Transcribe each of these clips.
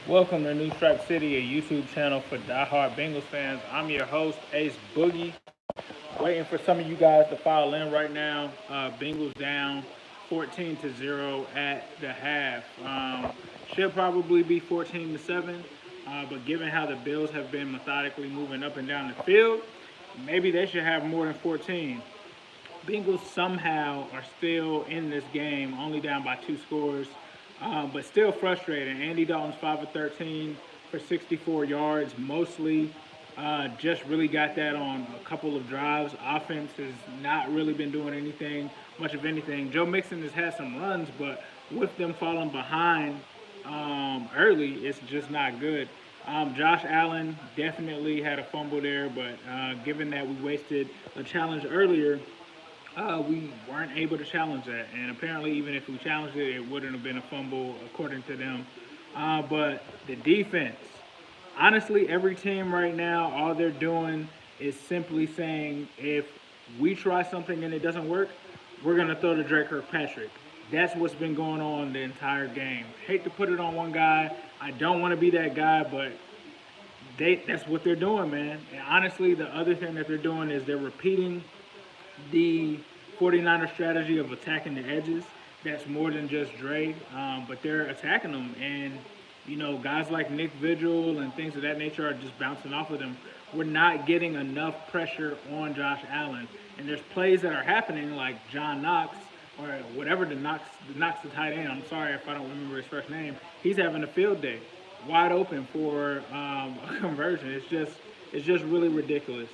Welcome to New Stripe City, a YouTube channel for diehard Bengals fans. I'm your host, Ace Boogie. Waiting for some of you guys to file in right now. Bengals down 14-0 at the half. Should probably be 14-7, but given how the Bills have been methodically moving up and down the field, maybe they should have more than 14. Bengals somehow are still in this game, only down by 2 scores, but still frustrating. Andy Dalton's 5 of 13 for 64 yards, mostly just really got that on a couple of drives. Offense has not really been doing anything, much of anything. Joe Mixon has had some runs, but with them falling behind early, it's just not good. Josh Allen definitely had a fumble there, but given that we wasted a challenge earlier, we weren't able to challenge that. And apparently, even if we challenged it, it wouldn't have been a fumble according to them. But the defense, honestly, every team right now, all they're doing is simply saying, if we try something and it doesn't work, we're going to throw to Drake Kirkpatrick. That's what's been going on the entire game. Hate to put it on one guy. I don't want to be that guy, but that's what they're doing, man. And honestly, the other thing that they're doing is they're repeating the 49er strategy of attacking the edges. That's more than just Dre, but they're attacking them. And, guys like Nick Vigil and things of that nature are just bouncing off of them. We're not getting enough pressure on Josh Allen. And there's plays that are happening like John Knox or whatever the Knox the tight end. I'm sorry if I don't remember his first name. He's having a field day, wide open for a conversion. It's just really ridiculous.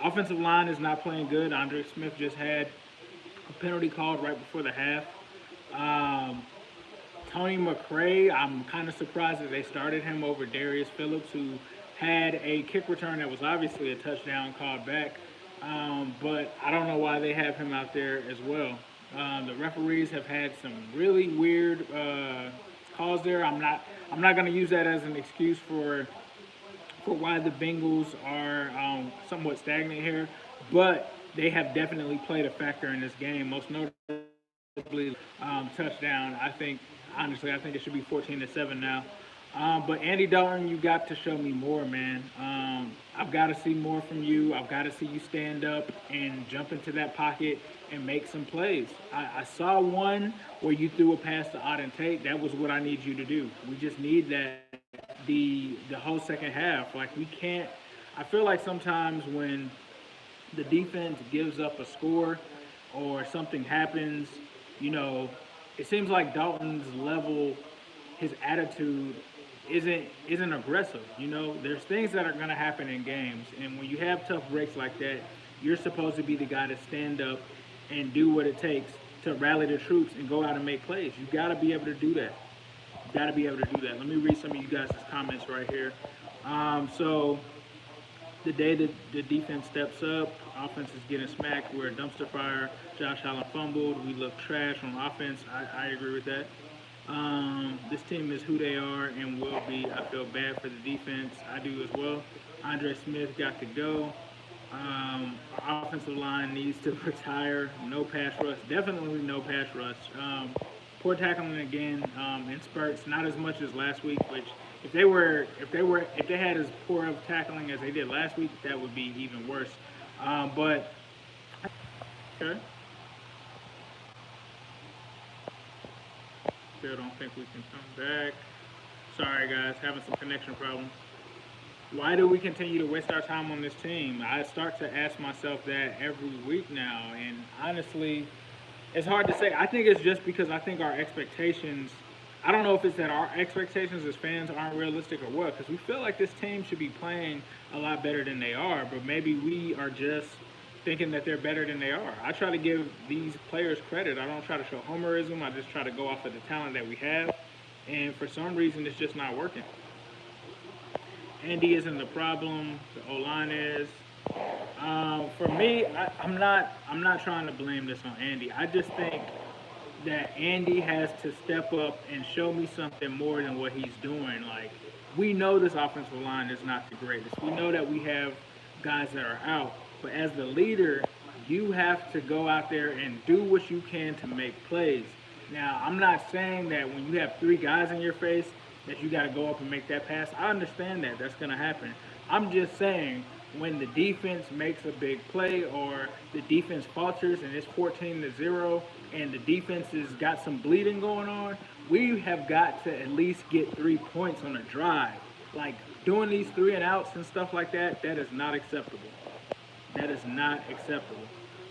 Offensive line is not playing good. Andre Smith just had a penalty called right before the half. Tony McRae, I'm kind of surprised that they started him over Darius Phillips, who had a kick return that was obviously a touchdown called back. But I don't know why they have him out there as well. The referees have had some really weird calls there. I'm not going to use that as an excuse for why the Bengals are somewhat stagnant here, but they have definitely played a factor in this game. Most notably, touchdown. Honestly, I think it should be 14-7 now. But Andy Dalton, you got to show me more, man. I've got to see more from you. I've got to see you stand up and jump into that pocket and make some plays. I saw one where you threw a pass to Auden Tate. That was what I need you to do. We just need that the whole second half. Like, we can't. I feel like sometimes when the defense gives up a score or something happens, it seems like Dalton's level, his attitude isn't aggressive. There's things that are going to happen in games, and when you have tough breaks like that, you're supposed to be the guy to stand up and do what it takes to rally the troops and go out and make plays. You got to be able to do that. Got to be able to do that. Let me read some of you guys' comments right here. So the day that the defense steps up, offense is getting smacked. We're a dumpster fire. Josh Allen fumbled. We look trash on offense. I agree with that. This team is who they are and will be. I feel bad for the defense. I do as well. Andre Smith got to go. Our offensive line needs to retire. No pass rush. Definitely no pass rush. Poor tackling again in spurts. Not as much as last week. Which, if they had as poor of tackling as they did last week, that would be even worse. But okay. Still don't think we can come back. Sorry, guys, having some connection problems. Why do we continue to waste our time on this team? I start to ask myself that every week now, and honestly, it's hard to say. I think it's just because I think our expectations, I don't know if it's that our expectations as fans aren't realistic or what, because we feel like this team should be playing a lot better than they are, but maybe we are just thinking that they're better than they are. I try to give these players credit. I don't try to show homerism. I just try to go off of the talent that we have, and for some reason, it's just not working. Andy isn't the problem. The O-line is. For me, I'm not trying to blame this on Andy. I just think that Andy has to step up and show me something more than what he's doing. Like, we know this offensive line is not the greatest. We know that we have guys that are out. But as the leader, you have to go out there and do what you can to make plays. Now, I'm not saying that when you have three guys in your face that you got to go up and make that pass. I understand that that's going to happen. I'm just saying when the defense makes a big play or the defense falters and it's 14-0 and the defense has got some bleeding going on, we have got to at least get 3 points on a drive. Like doing these three and outs and stuff like that, that is not acceptable. That is not acceptable.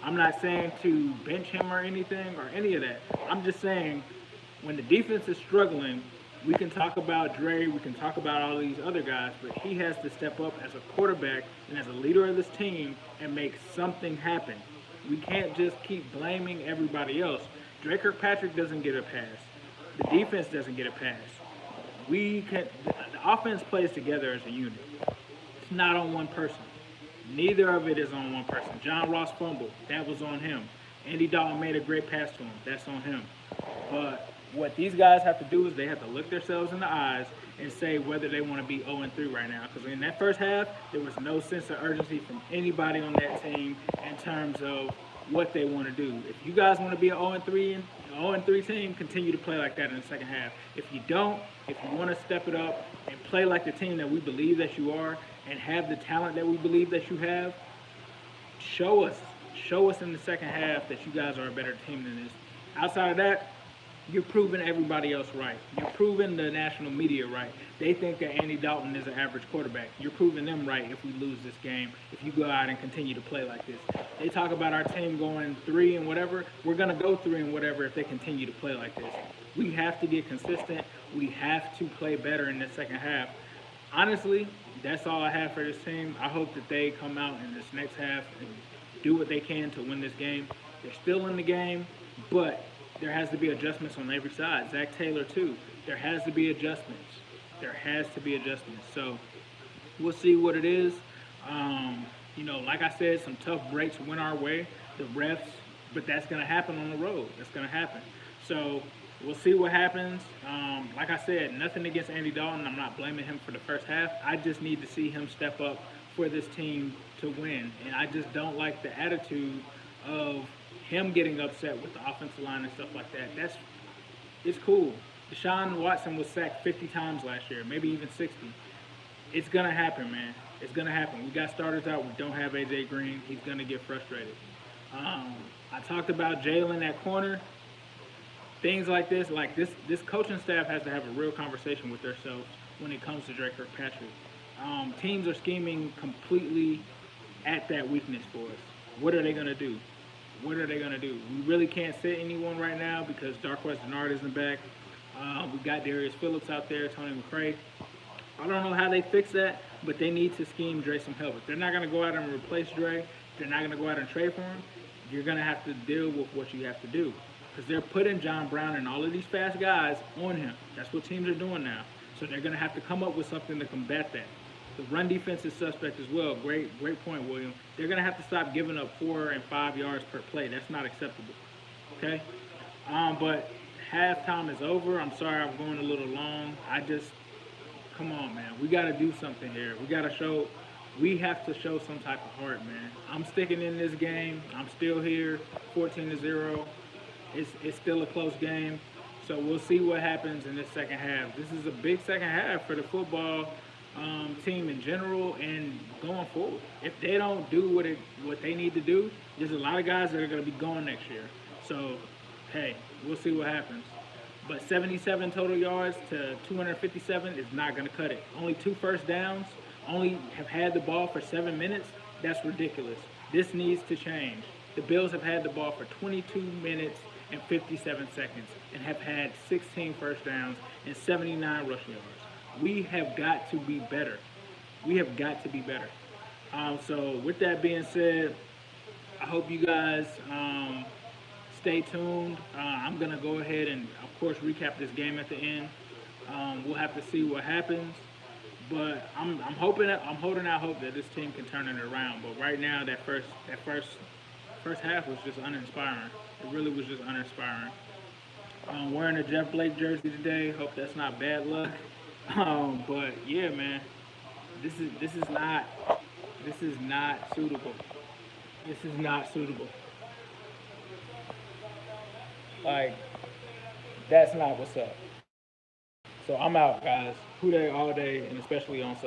I'm not saying to bench him or anything or any of that. I'm just saying when the defense is struggling, we can talk about Dre, we can talk about all these other guys, but he has to step up as a quarterback and as a leader of this team and make something happen. We can't just keep blaming everybody else. Dre Kirkpatrick doesn't get a pass. The defense doesn't get a pass. The offense plays together as a unit. It's not on one person. Neither of it is on one person. John Ross fumbled. That was on him. Andy Dalton made a great pass to him. That's on him. But what these guys have to do is they have to look themselves in the eyes and say whether they want to be 0-3 right now. Because in that first half, there was no sense of urgency from anybody on that team in terms of what they want to do. If you guys want to be an 0-3 team, continue to play like that in the second half. If you don't, if you want to step it up and play like the team that we believe that you are and have the talent that we believe that you have, show us in the second half that you guys are a better team than this. Outside of that, you're proving everybody else right. You're proving the national media right. They think that Andy Dalton is an average quarterback. You're proving them right if we lose this game, if you go out and continue to play like this. They talk about our team going 3 and whatever. We're going to go 3 and whatever if they continue to play like this. We have to get consistent. We have to play better in the second half. Honestly, that's all I have for this team. I hope that they come out in this next half and do what they can to win this game. They're still in the game, but there has to be adjustments on every side. Zach Taylor, too. There has to be adjustments. So we'll see what it is. Like I said, some tough breaks went our way. The refs, but that's going to happen on the road. That's going to happen. So we'll see what happens. Like I said, nothing against Andy Dalton. I'm not blaming him for the first half. I just need to see him step up for this team to win. And I just don't like the attitude of him getting upset with the offensive line and stuff like that. It's cool. Deshaun Watson was sacked 50 times last year, maybe even 60. It's going to happen, man. It's going to happen. We got starters out. We don't have A.J. Green. He's going to get frustrated. I talked about Jalen at corner. Things like this coaching staff has to have a real conversation with themselves when it comes to Dre Kirkpatrick. Teams are scheming completely at that weakness for us. What are they going to do? We really can't sit anyone right now because Darqueze Dennard isn't back. We got Darius Phillips out there, Tony McRae. I don't know how they fix that, but they need to scheme Dre some help. If they're not going to go out and replace Dre, if they're not going to go out and trade for him, you're going to have to deal with what you have to do. Because they're putting John Brown and all of these fast guys on him. That's what teams are doing now. So they're going to have to come up with something to combat that. The run defense is suspect as well. Great point, William. They're going to have to stop giving up 4 and 5 yards per play. That's not acceptable. Okay? But halftime is over. I'm sorry I'm going a little long. Come on, man. We got to do something here. We have to show some type of heart, man. I'm sticking in this game. I'm still here, 14-0. It's still a close game. So we'll see what happens in this second half. This is a big second half for the football team in general and going forward. If they don't do what they need to do, there's a lot of guys that are going to be gone next year. So, hey, we'll see what happens. But 77 total yards to 257 is not going to cut it. Only 2 first downs, only have had the ball for 7 minutes. That's ridiculous. This needs to change. The Bills have had the ball for 22 minutes and 57 seconds and have had 16 first downs and 79 rushing yards. We have got to be better. So with that being said, I hope you guys stay tuned. I'm going to go ahead and, of course, recap this game at the end. We'll have to see what happens. But I'm holding out hope that this team can turn it around. But right now, that first half was just uninspiring. It really was just uninspiring. I'm wearing a Jeff Blake jersey today. Hope that's not bad luck. But yeah, man, this is not suitable. This is not suitable. Like, that's not what's up. So I'm out, guys. Who Dey all day, and especially on Sunday.